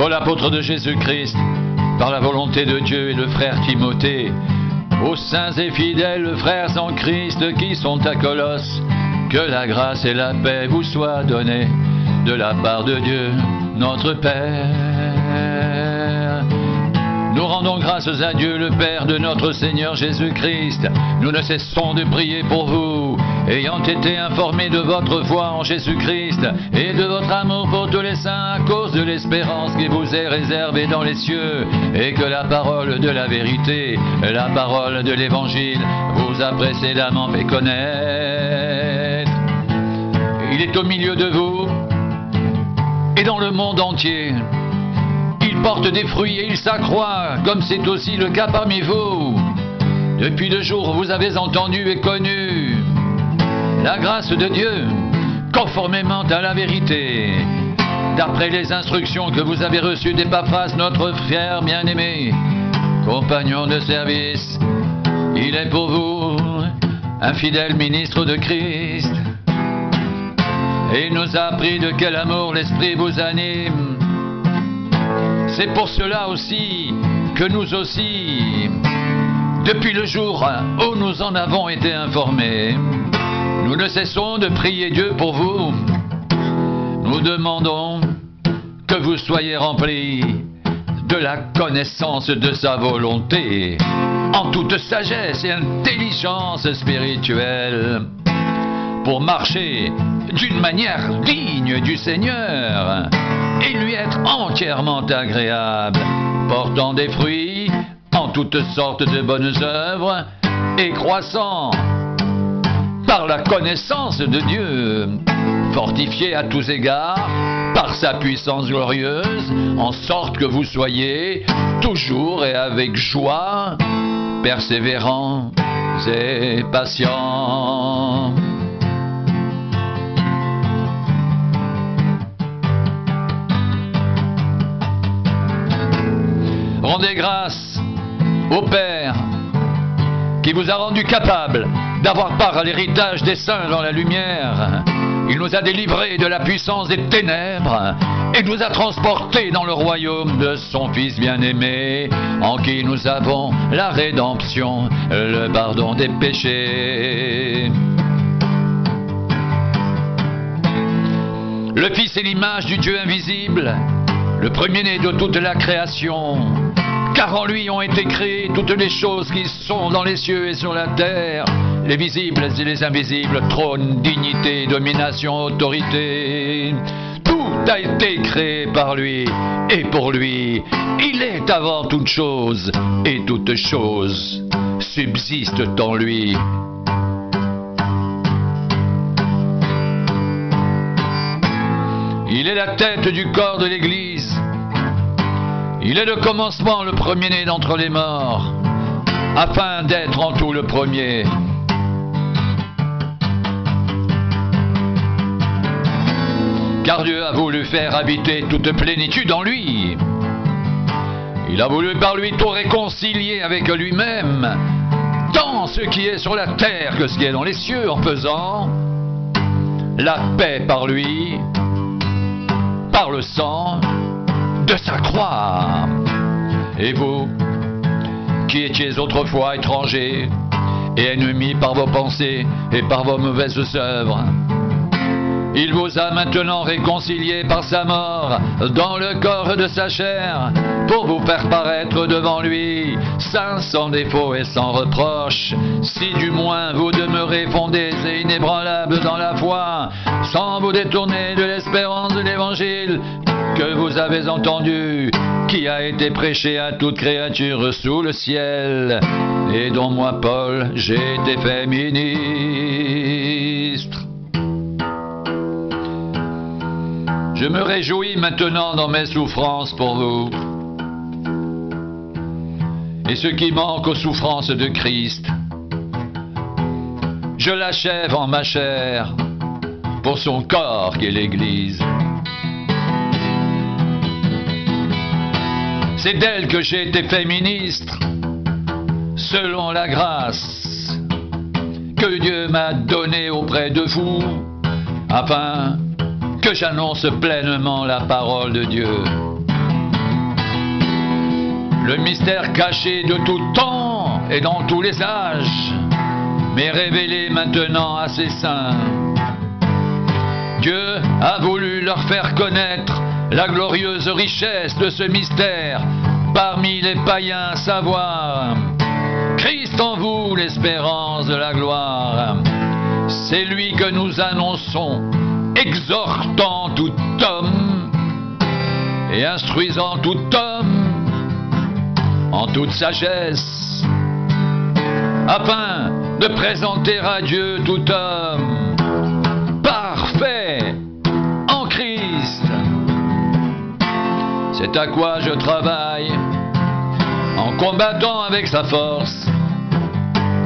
Paul, apôtre de Jésus-Christ, par la volonté de Dieu, et le frère Timothée, aux saints et fidèles frères en Christ qui sont à Colosse, que la grâce et la paix vous soient données de la part de Dieu, notre Père. Nous rendons grâces à Dieu, le Père de notre Seigneur Jésus-Christ. Nous ne cessons de prier pour vous, ayant été informés de votre foi en Jésus-Christ et de votre amour pour tous les saints à cause de l'espérance qui vous est réservée dans les cieux, et que la parole de la vérité, la parole de l'Évangile, vous a précédemment fait connaître. Il est au milieu de vous et dans le monde entier. Il porte des fruits et il s'accroît, comme c'est aussi le cas parmi vous. Depuis le jour où vous avez entendu et connu la grâce de Dieu, conformément à la vérité, d'après les instructions que vous avez reçues d'Épaphras, notre frère bien-aimé, compagnon de service, il est pour vous un fidèle ministre de Christ. Et il nous a appris de quel amour l'Esprit vous anime. C'est pour cela aussi que nous aussi, depuis le jour où nous en avons été informés, nous ne cessons de prier Dieu pour vous. Nous demandons que vous soyez remplis de la connaissance de sa volonté, en toute sagesse et intelligence spirituelle, pour marcher d'une manière digne du Seigneur et lui être entièrement agréable, portant des fruits en toutes sortes de bonnes œuvres et croissant par la connaissance de Dieu, fortifié à tous égards par sa puissance glorieuse, en sorte que vous soyez toujours et avec joie, persévérants et patients. Rendez grâce au Père qui vous a rendu capable d'avoir part à l'héritage des saints dans la lumière. Il nous a délivrés de la puissance des ténèbres et nous a transportés dans le royaume de son Fils bien-aimé, en qui nous avons la rédemption, le pardon des péchés. Le Fils est l'image du Dieu invisible, le premier-né de toute la création. Car en lui ont été créées toutes les choses qui sont dans les cieux et sur la terre, les visibles et les invisibles, trône, dignité, domination, autorité. Tout a été créé par lui et pour lui. Il est avant toute chose et toute chose subsiste en lui. Il est la tête du corps de l'Église. Il est le commencement, le premier-né d'entre les morts, afin d'être en tout le premier. Car Dieu a voulu faire habiter toute plénitude en lui. Il a voulu par lui tout réconcilier avec lui-même, tant ce qui est sur la terre que ce qui est dans les cieux, en faisant la paix par lui, par le sang de sa croix. Et vous, qui étiez autrefois étrangers et ennemis par vos pensées et par vos mauvaises œuvres, il vous a maintenant réconciliés par sa mort dans le corps de sa chair, pour vous faire paraître devant lui, saints, sans défaut et sans reproche, si du moins vous demeurez fondés et inébranlables dans la foi, sans vous détourner de l'espérance de l'Évangile que vous avez entendu, qui a été prêché à toute créature sous le ciel, et dont moi, Paul, j'ai été fait ministre. Je me réjouis maintenant dans mes souffrances pour vous. Et ce qui manque aux souffrances de Christ, je l'achève en ma chair pour son corps qui est l'Église. C'est d'elle que j'ai été fait ministre, selon la grâce que Dieu m'a donnée auprès de vous, afin que j'annonce pleinement la parole de Dieu. le mystère caché de tout temps et dans tous les âges, mais révélé maintenant à ses saints. Dieu a voulu leur faire connaître la glorieuse richesse de ce mystère parmi les païens savoirs. Christ en vous, l'espérance de la gloire. C'est lui que nous annonçons, exhortant tout homme et instruisant tout homme en toute sagesse, afin de présenter à Dieu tout homme parfait en Christ. C'est à quoi je travaille en combattant avec sa force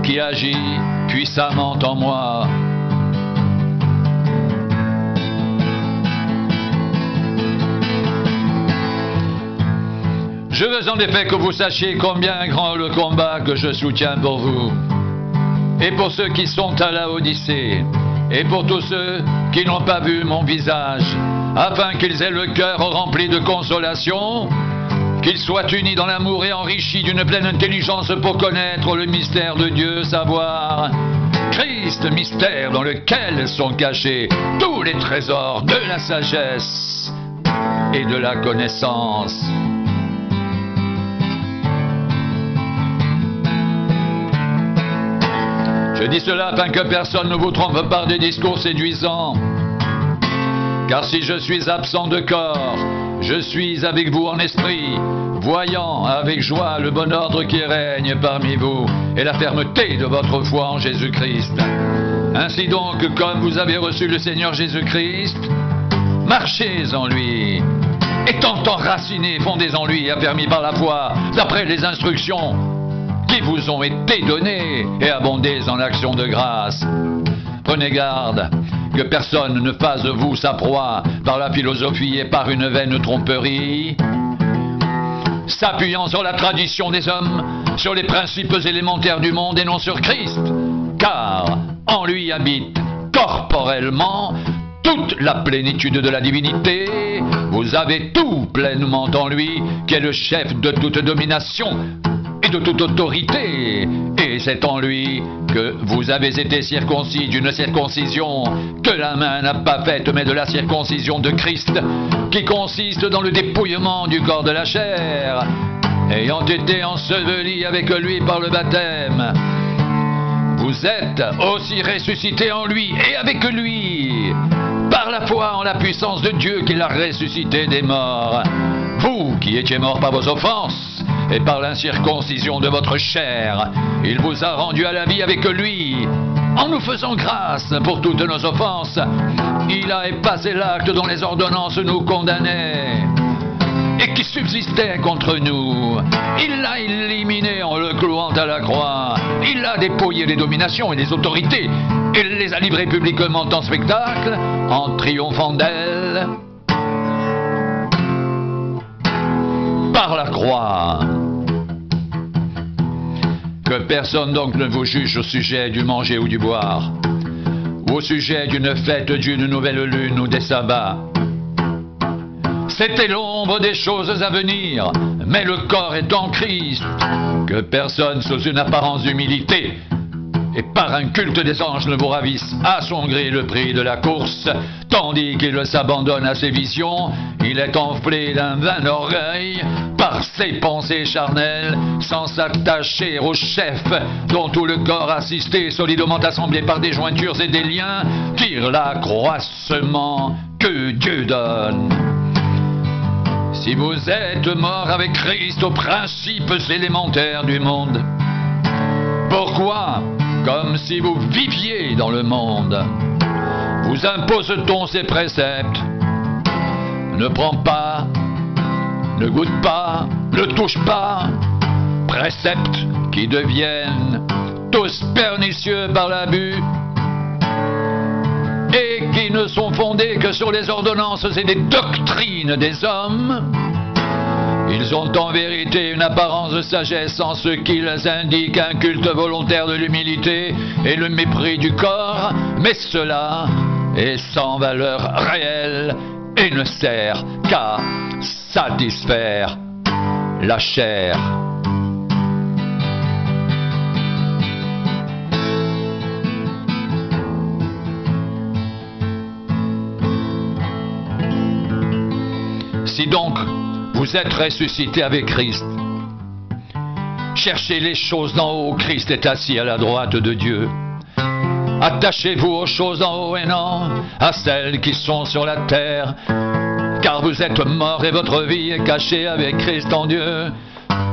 qui agit puissamment en moi. Je veux en effet que vous sachiez combien grand le combat que je soutiens pour vous, et pour ceux qui sont à la Odyssée, et pour tous ceux qui n'ont pas vu mon visage, afin qu'ils aient le cœur rempli de consolation, qu'ils soient unis dans l'amour et enrichis d'une pleine intelligence pour connaître le mystère de Dieu, savoir Christ, mystère dans lequel sont cachés tous les trésors de la sagesse et de la connaissance. Je dis cela afin que personne ne vous trompe par des discours séduisants. Car si je suis absent de corps, je suis avec vous en esprit, voyant avec joie le bon ordre qui règne parmi vous et la fermeté de votre foi en Jésus-Christ. Ainsi donc, comme vous avez reçu le Seigneur Jésus-Christ, marchez en lui, étant enracinés, fondés en lui, affermis par la foi, d'après les instructions qui vous ont été données, et abondez en actions de grâce. Prenez garde que personne ne fasse de vous sa proie par la philosophie et par une vaine tromperie, s'appuyant sur la tradition des hommes, sur les principes élémentaires du monde et non sur Christ, car en lui habite corporellement toute la plénitude de la divinité. Vous avez tout pleinement en lui, qui est le chef de toute domination et de toute autorité, et c'est en lui que vous avez été circoncis d'une circoncision que la main n'a pas faite, mais de la circoncision de Christ, qui consiste dans le dépouillement du corps de la chair, ayant été ensevelis avec lui par le baptême. Vous êtes aussi ressuscités en lui et avec lui, par la foi en la puissance de Dieu qui l'a ressuscité des morts. Vous qui étiez morts par vos offenses et par l'incirconcision de votre chair, il vous a rendu à la vie avec lui. En nous faisant grâce pour toutes nos offenses, il a effacé l'acte dont les ordonnances nous condamnaient et qui subsistait contre nous. Il l'a éliminé en le clouant à la croix. Il a dépouillé les dominations et les autorités et les a livrées publiquement en spectacle, en triomphant d'elles par la croix. Que personne donc ne vous juge au sujet du manger ou du boire, ou au sujet d'une fête, d'une nouvelle lune ou des sabbats. C'était l'ombre des choses à venir, mais le corps est en Christ. Que personne, sous une apparence d'humilité et par un culte des anges, ne vous ravisse à son gré le prix de la course, tandis qu'il s'abandonne à ses visions. Il est enflé d'un vain orgueil par ses pensées charnelles, sans s'attacher au chef, dont tout le corps assisté, solidement assemblé par des jointures et des liens, tire l'accroissement que Dieu donne. Si vous êtes mort avec Christ aux principes élémentaires du monde, pourquoi, comme si vous viviez dans le monde, vous impose-t-on ces préceptes? Ne prends pas, ne goûte pas, ne touche pas, préceptes qui deviennent tous pernicieux par l'abus et qui ne sont fondés que sur les ordonnances et les doctrines des hommes. Ils ont en vérité une apparence de sagesse en ce qu'ils indiquent un culte volontaire de l'humilité et le mépris du corps, mais cela est sans valeur réelle et ne sert qu'à satisfaire la chair. Si donc vous êtes ressuscité avec Christ, cherchez les choses d'en haut, Christ est assis à la droite de Dieu. Attachez-vous aux choses d'en haut et non à celles qui sont sur la terre, car vous êtes morts et votre vie est cachée avec Christ en Dieu.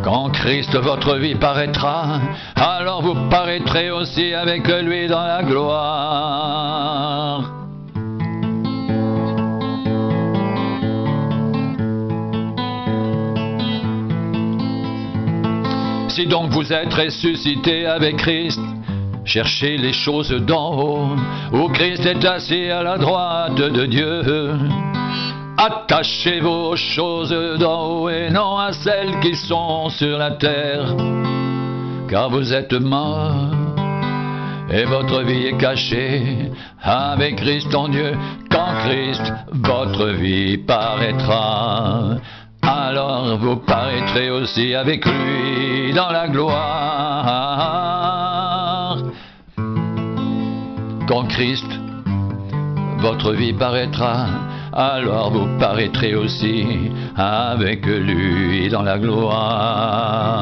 Quand Christ votre vie paraîtra, alors vous paraîtrez aussi avec lui dans la gloire. Si donc vous êtes ressuscité avec Christ, cherchez les choses d'en haut, où Christ est assis à la droite de Dieu. Attachez-vous aux choses d'en haut et non à celles qui sont sur la terre, car vous êtes morts et votre vie est cachée avec Christ en Dieu. Quand Christ, votre vie paraîtra, alors vous paraîtrez aussi avec lui dans la gloire. Quand Christ, votre vie paraîtra, alors vous paraîtrez aussi avec lui dans la gloire.